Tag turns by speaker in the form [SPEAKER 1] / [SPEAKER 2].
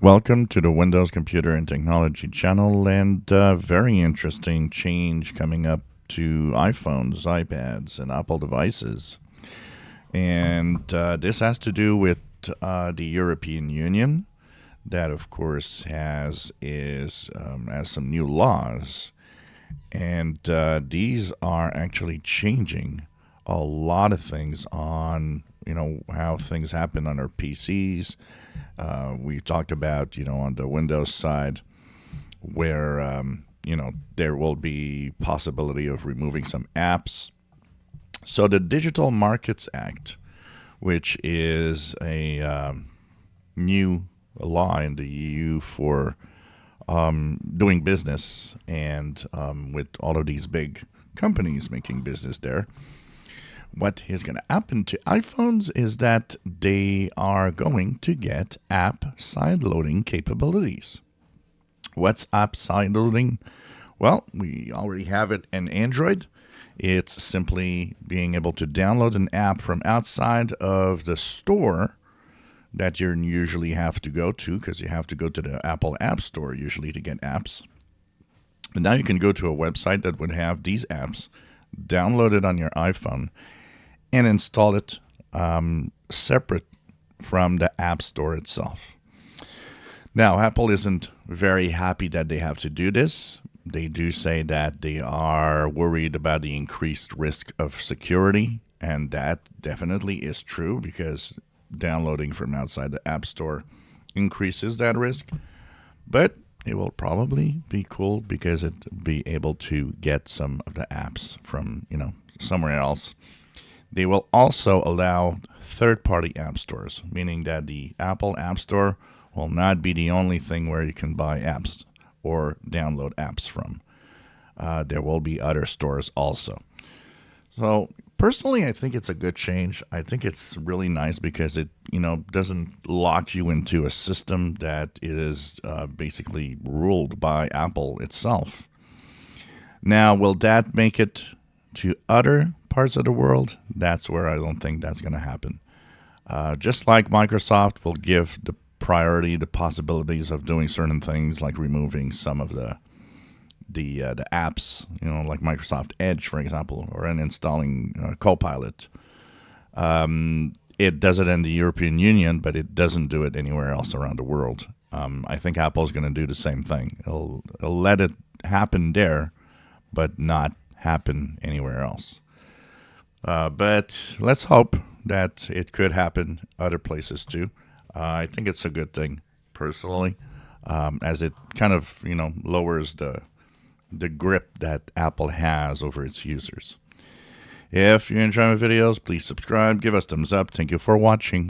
[SPEAKER 1] Welcome to the Windows Computer and Technology channel, and very interesting change coming up to iPhones, iPads, and Apple devices. And this has to do with the European Union, that of course has some new laws, and these are actually changing a lot of things on how things happen on our PCs. We talked about on the Windows side where there will be possibility of removing some apps. So the Digital Markets Act, which is a new law in the EU for doing business and with all of these big companies making business there. What is going to happen to iPhones is that they are going to get app sideloading capabilities. What's app sideloading? Well, we already have it in Android. It's simply being able to download an app from outside of the store that you usually have to go to, because you have to go to the Apple App Store usually to get apps. But now you can go to a website that would have these apps downloaded on your iPhone and install it separate from the App Store itself. Now, Apple isn't very happy that they have to do this. They do say that they are worried about the increased risk of security, and that definitely is true because downloading from outside the App Store increases that risk. But it will probably be cool because it'll be able to get some of the apps from somewhere else. They will also allow third-party app stores, meaning that the Apple App Store will not be the only thing where you can buy apps or download apps from. There will be other stores also. So personally, I think it's a good change. I think it's really nice because it doesn't lock you into a system that is basically ruled by Apple itself. Now, will that make it to other parts of the world? That's where I don't think that's going to happen. Just like Microsoft will give the priority, the possibilities of doing certain things like removing some of the apps, like Microsoft Edge, for example, or uninstalling Copilot. It does it in the European Union, but it doesn't do it anywhere else around the world. I think Apple's going to do the same thing. It'll let it happen there, but not happen anywhere else. But let's hope that it could happen other places too. I think it's a good thing personally, as it kind of lowers the grip that Apple has over its users. If you enjoy my videos, please subscribe, give us thumbs up. Thank you for watching.